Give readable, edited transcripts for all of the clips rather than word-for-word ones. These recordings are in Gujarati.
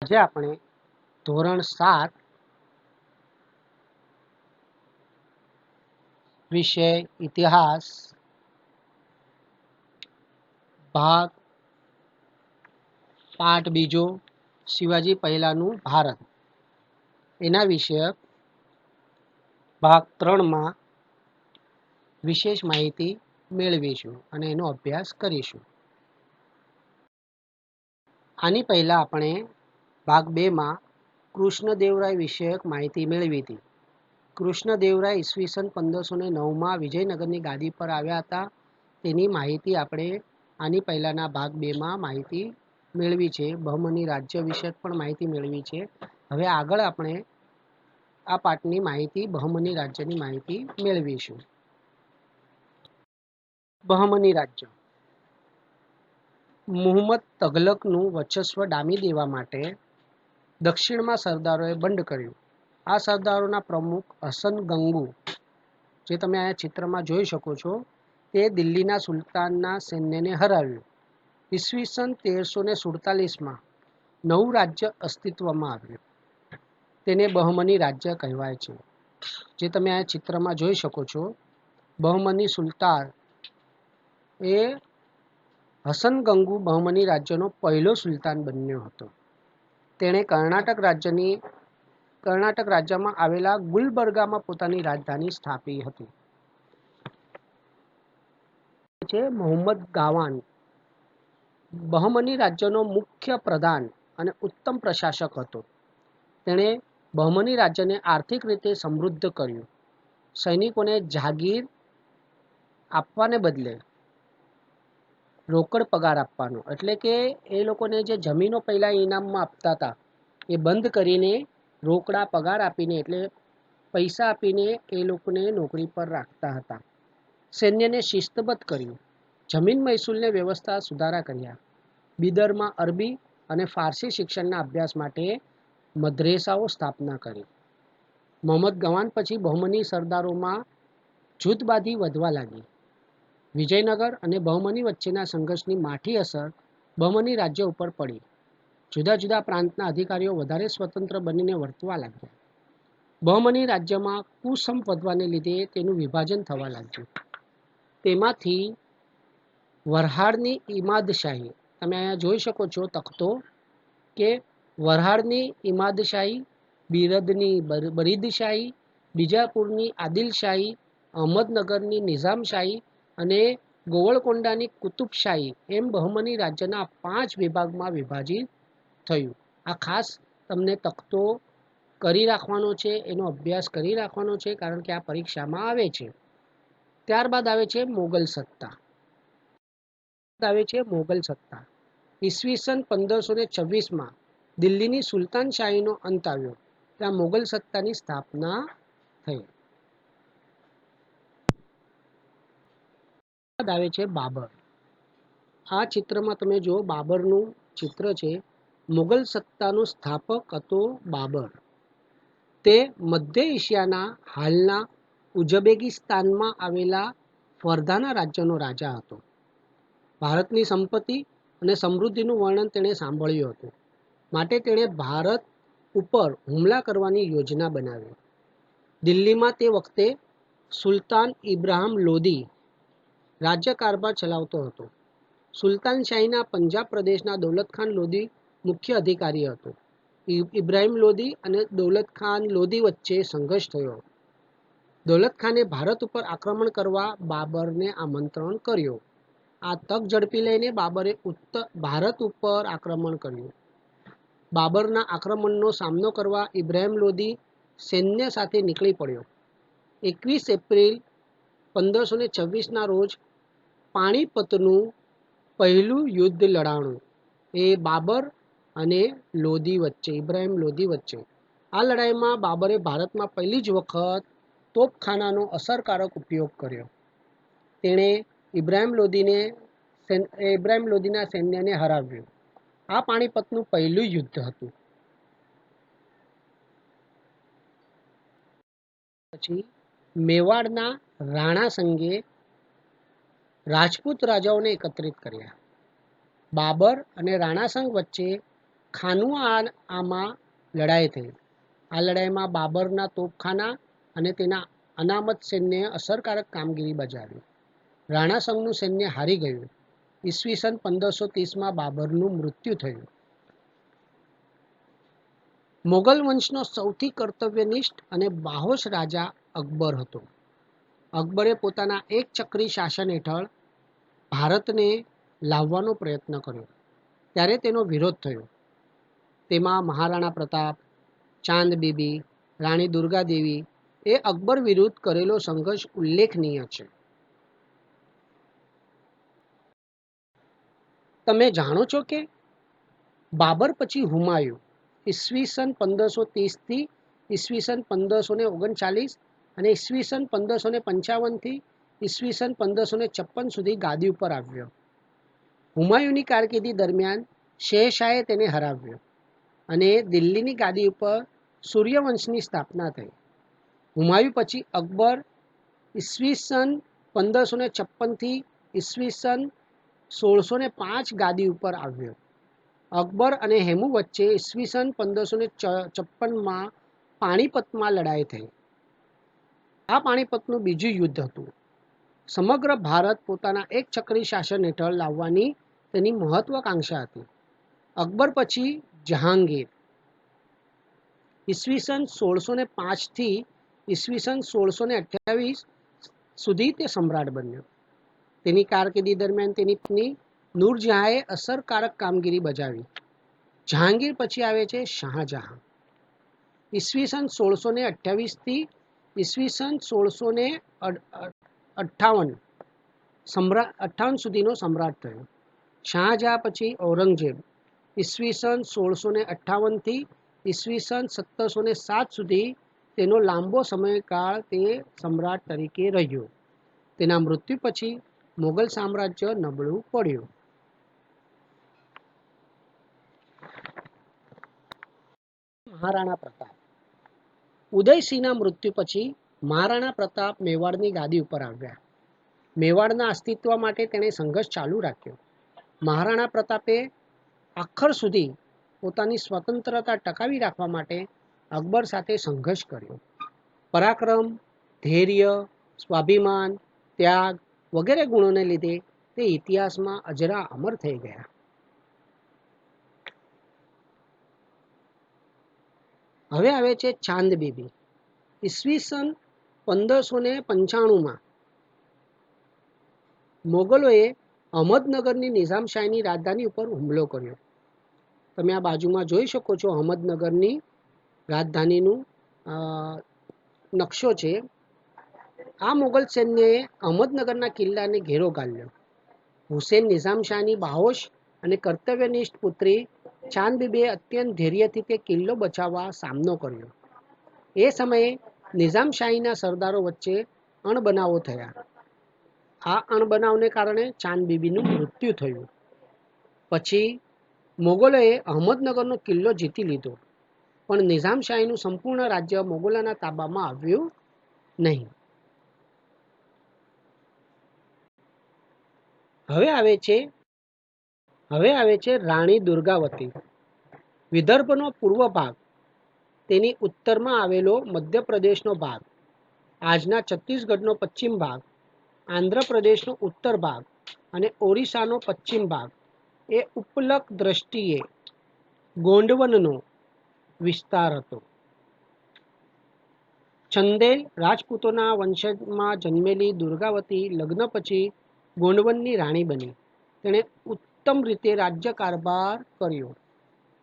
આજે આપણે ધોરણ 7 વિષય ઇતિહાસ ભાગ પાઠ બીજો શિવાજી પહેલાનું ભારત એના વિષયક ભાગ 3માં વિશેષ માહિતી મેળવીશું અને એનો અભ્યાસ કરીશું. આની પહેલાં આપણે ભાગ 2માં કૃષ્ણદેવરાય વિષયક માહિતી મેળવી હતી. કૃષ્ણદેવરાય ઈસવીસન 1509માં વિજયનગરની ગાદી પર આવ્યા હતા. તેની માહિતી આપણે આની પહેલાંના ભાગ 2માં માહિતી મેળવી છે. બહમની રાજ્ય વિષયક પણ માહિતી મેળવી છે. હવે આગળ આપણે આ પાઠની માહિતી બહમની રાજ્યની માહિતી મેળવીશું. બહમની રાજ્ય મુહમ્મદ તગલકનું વર્ચસ્વ ડામી દેવા માટે દક્ષિણમાં સરદારોએ બંધ કર્યું. આ સરદારોના પ્રમુખ હસન ગંગુ, જે તમે આ ચિત્રમાં જોઈ શકો છો, તે દિલ્હીના સુલતાનના સૈન્યને હરાવ્યું. ઈસવીસન 1347માં નવું રાજ્ય અસ્તિત્વમાં આવ્યું. તેને બહમની રાજ્ય કહેવાય છે. જે તમે આ ચિત્રમાં જોઈ શકો છો, બહમની સુલતાન એ હસન ગંગુ બહમની રાજ્યનો પહેલો સુલતાન બન્યો હતો. તેણે કર્ણાટક રાજ્યમાં આવેલા ગુલબર્ગામાં પોતાની રાજધાની સ્થાપી હતી. મોહમ્મદ ગાવાન બહમની રાજ્યનો મુખ્ય પ્રધાન અને ઉત્તમ પ્રશાસક હતો. તેણે બહમની રાજ્યને આર્થિક રીતે સમૃદ્ધ કર્યું. સૈનિકોને જાગીર આપવાને બદલે રોકડ પગાર આપવાનો, એટલે કે એ લોકોને જે જમીનો પહેલાં ઇનામમાં આપતા હતા એ બંધ કરીને રોકડા પગાર આપીને, એટલે પૈસા આપીને એ લોકોને નોકરી પર રાખતા હતા. સૈન્યને શિસ્તબદ્ધ કર્યું. જમીન મહેસૂલને વ્યવસ્થા સુધારા કર્યા. બિદરમાં અરબી અને ફારસી શિક્ષણના અભ્યાસ માટે મદ્રેસાઓ સ્થાપના કરી. મોહમ્મદ ગવાન પછી બહમની સરદારોમાં જૂથબાજી વધવા લાગી. વિજયનગર અને બહમની વચ્ચેના સંઘર્ષની માઠી અસર બહમની રાજ્ય ઉપર પડી. જુદા જુદા પ્રાંતના અધિકારીઓ વધારે સ્વતંત્ર બનીને વર્તવા લાગ્યા. બહમની રાજ્યમાં કુસંપ વધવાને લીધે તેનું વિભાજન થવા લાગ્યું. તેમાંથી વરહાડની ઇમાદશાહી, તમે અહીંયા જોઈ શકો છો તખતો, કે વરહાડની ઇમાદશાહી, બિરદની બરીદશાહી, બીજાપુરની આદિલશાહી, અહમદનગરની નિઝામશાહી અને ગોવળકોંડાની કુતુબશાહી એમ બહમની રાજ્યના 5 વિભાગમાં વિભાજિત થયું. આ ખાસ તમને તખતો કરી રાખવાનો છે, એનો અભ્યાસ કરી રાખવાનો છે, કારણ કે આ પરીક્ષામાં આવે છે. ત્યારબાદ આવે છે મોગલ સત્તા. ઈસવીસન 1526માં દિલ્હીની સુલતાન શાહીનો અંત આવ્યો. ત્યાં મોગલ સત્તાની સ્થાપના થઈ. આવે છે બાબર. આ ચિત્રમાં તમે જો બાબરનું ચિત્ર છે. મુગલ સત્તાનો સ્થાપક હતો બાબર. તે મધ્ય એશિયાના હાલના ઉઝબેકિસ્તાનમાં આવેલા ફરદાના રાજ્યનો રાજા હતો. ભારતની સંપત્તિ અને સમૃદ્ધિનું વર્ણન તેણે સાંભળ્યું હતું, માટે તેણે ભારત ઉપર હુમલા કરવાની યોજના બનાવી. દિલ્હીમાં તે વખતે સુલતાન ઇબ્રાહિમ લોદી રાજ્યકારભાર ચલાવતો હતો. સુલતાન શાહીના પંજાબ પ્રદેશના દૌલતખાન લોદી મુખ્ય અધિકારી હતો. ઇબ્રાહિમ લોદી અને દૌલતખાન લોદી વચ્ચે સંઘર્ષ થયો. દૌલતખાને ભારત ઉપર આક્રમણ કરવા બાબરને આમંત્રણ કર્યો. આ તક ઝડપી લઈને બાબરે ભારત ઉપર આક્રમણ કર્યું. બાબરના આક્રમણનો સામનો કરવા ઇબ્રાહિમ લોદી સૈન્ય સાથે નીકળી પડ્યો. 21 એપ્રિલ 1526ના રોજ પાણીપતનું પહેલું યુદ્ધ લડાણું એ બાબર અને લોદી વચ્ચે, ઇબ્રાહિમ લોદી વચ્ચે. આ લડાઈમાં બાબરે ભારતમાં પહેલી જ વખત તોપખાનાનો અસરકારક ઉપયોગ કર્યો. તેણે ઇબ્રાહિમ લોદીના સૈન્યને હરાવ્યું. આ પાણીપતનું પહેલું યુદ્ધ હતું. પછી મેવાડના રાણા સંઘે રાજપૂત રાજાઓને એકત્રિત કર્યા. બાબર અને રાણા સંઘ વચ્ચે ખાનુઆમાં લડાઈ થઈ. આ લડાઈમાં બાબરના તોપખાના અને તેના અનામત સૈન્યએ અસરકારક કામગીરી બજાવી. રાણા સંઘનું સૈન્ય હારી ગયું. ઈસવીસન 1530માં બાબરનું મૃત્યુ થયું. મોગલ વંશનો સૌથી કર્તવ્યનિષ્ઠ અને બાહોશ રાજા અકબર હતો. અકબરે પોતાના એક ચક્રી શાસન હેઠળ ભારતને લાવવાનો પ્રયત્ન કર્યો, ત્યારે તેનો વિરોધ થયો. તેમાં મહારાણા પ્રતાપ, ચાંદ બીબી, રાણી દુર્ગાદેવી એ અકબર વિરુદ્ધ કરેલો સંઘર્ષ ઉલ્લેખનીય છે. તમે જાણો છો કે બાબર પછી હુમાયું ઈસવીસન 1530થી ઈસવીસન 1539 અને ઈસવીસન 1555થી ઈસવીસન 1556 સુધી ગાદી ઉપર આવ્યો. હુમાયુની કારકિર્દી દરમિયાન શહેનશાહે તેને હરાવ્યો અને દિલ્હીની ગાદી ઉપર સૂર્યવંશની સ્થાપના થઈ. હુમાયું પછી અકબર ઈસવીસન 1556થી ઈસવીસન 1605 ગાદી ઉપર આવ્યો. અકબર અને હેમુ વચ્ચે ઈસવીસન 1556માં પાણીપતમાં લડાઈ થઈ. આ પાણીપતનું બીજું યુદ્ધ હતું. સમગ્ર ભારત પોતાના એક ચક્રી શાસન હેઠળ લાવવાની તેની મહત્વાકાંક્ષા હતી. અકબર પછી જહાંગીર ઈસવીસન 1605થી ઈસવીસન 1628 સુધી તે સમ્રાટ બન્યો. તેની કારકિર્દી દરમિયાન તેની પત્ની નૂરજહાંએ અસરકારક કામગીરી બજાવી. જહાંગીર પછી આવે છે શાહજહાં. ઈસવીસન 1628થી ઈસવીસન 1658 સુધીનો સમ્રાટ થયો. શાહજહાં પછી ઔરંગઝેબ ઈસવીસન 1658થી ઈસવીસન 1707 સુધી તેનો લાંબો સમયકાળ તે સમ્રાટ તરીકે રહ્યો. તેના મૃત્યુ પછી મોગલ સામ્રાજ્ય નબળું પડ્યું. મહારાણા પ્રતાપ. ઉદયસિંહના મૃત્યુ પછી મહારાણા પ્રતાપ મેવાડની ગાદી ઉપર આવ્યા. મેવાડના અસ્તિત્વ માટે તેણે સંઘર્ષ ચાલુ રાખ્યો. મહારાણા પ્રતાપે આખર સુધી પોતાની સ્વતંત્રતા ટકાવી રાખવા માટે અકબર સાથે સંઘર્ષ કર્યો. પરાક્રમ, ધૈર્ય, સ્વાભિમાન, ત્યાગ વગેરે ગુણોને લીધે તે ઇતિહાસમાં અજરા અમર થઈ ગયા. હવે આવે છે ચાંદ બીબી. ઈસવીસન 1595માં મોગલોએ અહમદનગરની નિઝામશાહીની રાજધાની ઉપર હુમલો કર્યો. તમે આ બાજુમાં જોઈ શકો છો અહમદનગરની રાજધાનીનું નકશો છે. આ મોગલ સૈન્યએ અહમદનગરના કિલ્લાને ઘેરો ઘાલ્યો. હુસેન નિઝામશાહની બાહોશ અને કર્તવ્યનિષ્ઠ પુત્રી ચાંદ બીબીએ અત્યંત ધૈર્યથી તે કિલ્લો બચાવવા સામનો કર્યો. એ સમયે નિઝામશાહીના સરદારો વચ્ચે અણબનાવો થયા. આ અણબનાવને કારણે ચાંદ બીબીનું મૃત્યુ થયું. પછી મોગલોએ અહમદનગરનો કિલ્લો જીતી લીધો, પણ નિઝામશાહીનું સંપૂર્ણ રાજ્ય મોગલોના તાબામાં આવ્યું નહીં. હવે આવે છે રાણી દુર્ગાવતી. વિદર્ભનો પૂર્વ ભાગ, તેની ઉત્તરમાં આવેલો મધ્યપ્રદેશનો ભાગ, આજના છત્તીસગઢનો પશ્ચિમ ભાગ, આંધ્રપ્રદેશનો ઉત્તર ભાગ અને ઓરિસ્સાનો પશ્ચિમ ભાગ એ ઉપલક દ્રષ્ટિએ ગોંડવનનો વિસ્તાર હતો. ચંદેલ રાજપૂતોના વંશજમાં જન્મેલી દુર્ગાવતી લગ્ન પછી ગોંડવનની રાણી બની. તેણે ઉત્તમ રીતે રાજ્યકારભાર કર્યો.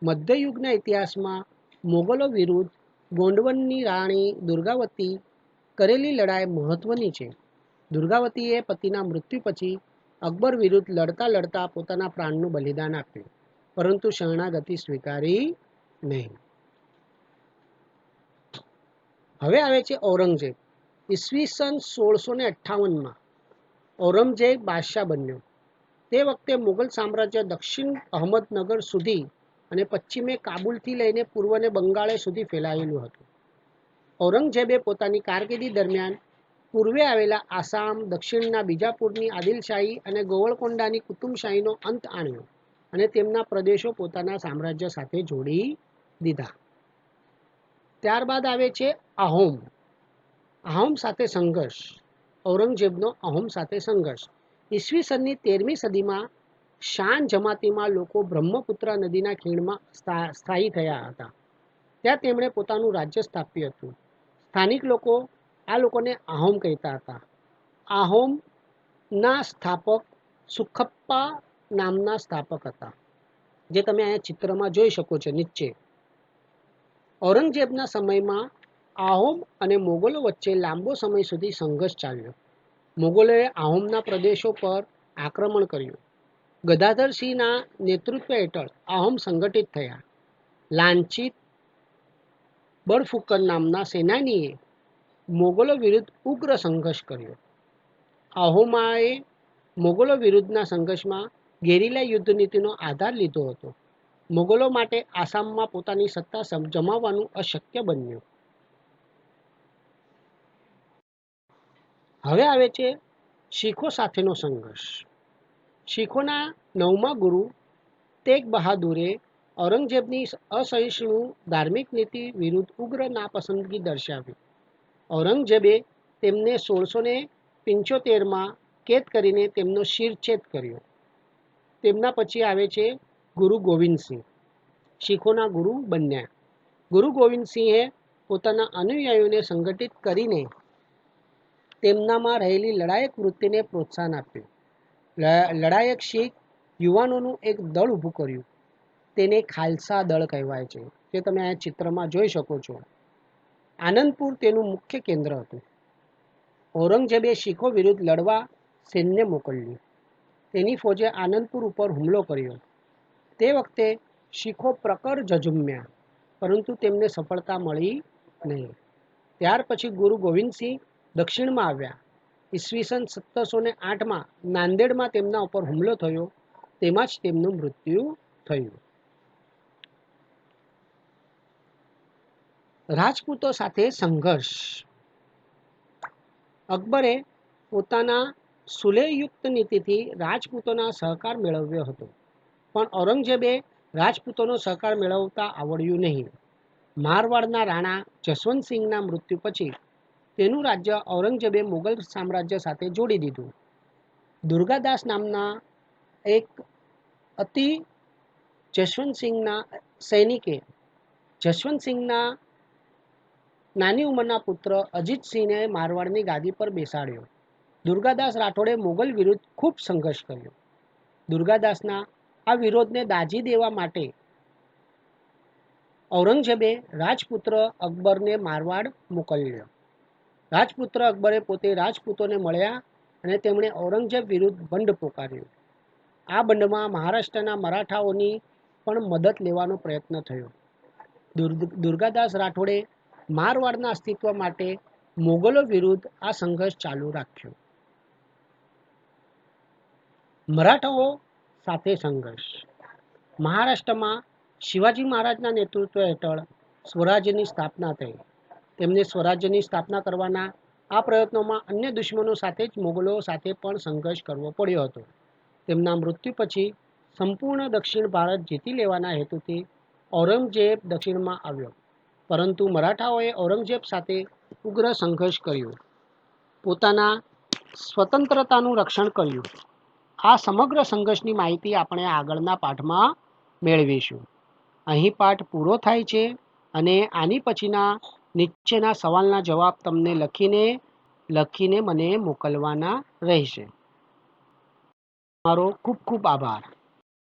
મધ્યયુગના ઇતિહાસમાં મોગલો વિરુદ્ધ ગોંડવનની રાણી દુર્ગાવતી કરેલી લડાઈ મહત્વની છે. દુર્ગાવતીએ પતિના મૃત્યુ પછી અકબર વિરુદ્ધ લડતા લડતા પોતાના પ્રાણનું બલિદાન આપ્યું, પરંતુ શરણાગતિ સ્વીકારી નહીં. હવે આવે છે ઔરંગઝેબ. ઈસવીસન 1658માં ઔરંગઝેબ બાદશાહ બન્યો. તે વખતે મુગલ સામ્રાજ્ય દક્ષિણ અહમદનગર સુધી અને પશ્ચિમે કાબુલથી લઈને પૂર્વને બંગાળે સુધી ફેલાયેલું હતું. ઔરંગઝેબે પોતાની કારકિર્દી દરમિયાન પૂર્વે આવેલા આસામ, દક્ષિણના બીજાપુરની આદિલશાહી અને ગોવળકોંડાની કુતુબશાહીનો અંત આણ્યો અને તેમના પ્રદેશો પોતાના સામ્રાજ્ય સાથે જોડી દીધા. ત્યારબાદ આવે છે આહોમ. આહોમ સાથે સંઘર્ષ. ઔરંગઝેબનો આહોમ સાથે સંઘર્ષ. ઈસવીસનની 13મી સદીમાં શાન જમાતીમાં લોકો બ્રહ્મપુત્ર નદીના ખીણમાં સ્થાયી થયા હતા. ત્યાં તેમણે પોતાનું રાજ્ય સ્થાપ્યું હતું. સ્થાનિક લોકો આ લોકોને આહોમ કહેતા હતા. આહોમના સ્થાપક સુખપ્પા નામના સ્થાપક હતા, જે તમે અહીંયા ચિત્રમાં જોઈ શકો છો નીચે. ઔરંગઝેબના સમયમાં આહોમ અને મોગલો વચ્ચે લાંબો સમય સુધી સંઘર્ષ ચાલ્યો. મોગલોએ આહોમના પ્રદેશો પર આક્રમણ કર્યું. ગદાધરસિંહના નેતૃત્વ હેઠળ આહોમ સંગઠિત થયા. લાંચિત બળફુકન નામના સેનાનીએ મોગલો વિરુદ્ધ ઉગ્ર સંઘર્ષ કર્યો. આહોમાએ મોગલો વિરુદ્ધના સંઘર્ષમાં ગેરિલા યુદ્ધ નીતિનો આધાર લીધો હતો. મોગલો માટે આસામમાં પોતાની સત્તા જમાવવાનું અશક્ય બન્યું. હવે આવે છે શીખો સાથેનો સંઘર્ષ. શીખોના 9મા ગુરુ તેગ બહાદુરે ઔરંગઝેબની અસહિષ્ણુ ધાર્મિક નીતિ વિરુદ્ધ ઉગ્ર નાપસંદગી દર્શાવી. ઔરંગઝેબે તેમને 1675માં કેદ કરીને તેમનો શિરચ્છેદ કર્યો. તેમના પછી આવે છે ગુરુ ગોવિંદસિંહ. શીખોના ગુરુ બન્યા. ગુરુ ગોવિંદસિંહે પોતાના અનુયાયીઓને સંગઠિત કરીને તેમનામાં રહેલી લડાયક વૃત્તિને પ્રોત્સાહન આપ્યું. લડાયક શીખ યુવાનોનું એક દળ ઊભું કર્યું. તેને ખાલસા દળ કહેવાય છે, જે તમે આ ચિત્રમાં જોઈ શકો છો. આનંદપુર તેનું મુખ્ય કેન્દ્ર હતું. ઔરંગઝેબે શીખો વિરુદ્ધ લડવા સૈન્ય મોકલ્યું. તેની ફોજે આનંદપુર ઉપર હુમલો કર્યો. તે વખતે શીખો પ્રખર ઝઝૂમ્યા, પરંતુ તેમને સફળતા મળી નહીં. ત્યાર પછી ગુરુ ગોવિંદસિંહ દક્ષિણમાં આવ્યા. ઈસવીસન 1708માં નાંદેડમાં તેમના ઉપર હુમલો થયો. તેમાં જ તેમનું મૃત્યુ થયું. રાજપૂતો સાથે સંઘર્ષ. અકબરે પોતાના સુલેહયુક્ત નીતિથી રાજપૂતોના સહકાર મેળવ્યો હતો, પણ ઔરંગઝેબે રાજપૂતોનો સહકાર મેળવતા આવડ્યું નહીં. મારવાડના રાણા જસવંતસિંહના મૃત્યુ પછી તેનું રાજ્ય ઔરંગઝેબે મુગલ સામ્રાજ્ય સાથે જોડી દીધું. દુર્ગાદાસ નામના એક અતિ જસવંતસિંહના સૈનિકે જસવંતસિંહના નાની ઉંમરના પુત્ર અજીતસિંહને મારવાડની ગાદી પર બેસાડ્યો. દુર્ગાદાસ રાઠોડે મુગલ વિરુદ્ધ ખૂબ સંઘર્ષ કર્યો. દુર્ગાદાસના આ વિરોધને દાજી દેવા માટે ઔરંગઝેબે રાજપુત્ર અકબરને મારવાડ મોકલ્યો. રાજપુત્ર અકબરે પોતે રાજપૂતોને મળ્યા અને તેમણે ઔરંગઝેબ વિરુદ્ધ બંડ પોકાર્યો. આ બંડમાં મહારાષ્ટ્રના મરાઠાઓની પણ મદદ લેવાનો પ્રયત્ન થયો. દુર્ગાદાસ રાઠોડે મારવાડના અસ્તિત્વ માટે મોગલો વિરુદ્ધ આ સંઘર્ષ ચાલુ રાખ્યો. મરાઠાઓ સાથે સંઘર્ષ. મહારાષ્ટ્રમાં શિવાજી મહારાજના નેતૃત્વ હેઠળ સ્વરાજ્યની સ્થાપના થઈ. તેમને સ્વરાજ્યની સ્થાપના કરવાના આ પ્રયત્નોમાં અન્ય દુશ્મનો સાથે જ મોગલો સાથે પણ સંઘર્ષ કરવો પડ્યો હતો. તેમના મૃત્યુ પછી સંપૂર્ણ દક્ષિણ ભારત જીતી લેવાના હેતુથી ઔરંગઝેબ દક્ષિણમાં આવ્યો, પરંતુ મરાઠાઓએ ઔરંગઝેબ સાથે ઉગ્ર સંઘર્ષ કર્યો, પોતાના સ્વતંત્રતાનું રક્ષણ કર્યું. આ સમગ્ર સંઘર્ષની માહિતી આપણે આગળના પાઠમાં મેળવીશું. અહીં પાઠ પૂરો થાય છે અને આની પછીના નીચેના સવાલના જવાબ તમને લખીને મને મોકલવાના રહેશે. તમારો ખૂબ ખૂબ આભાર.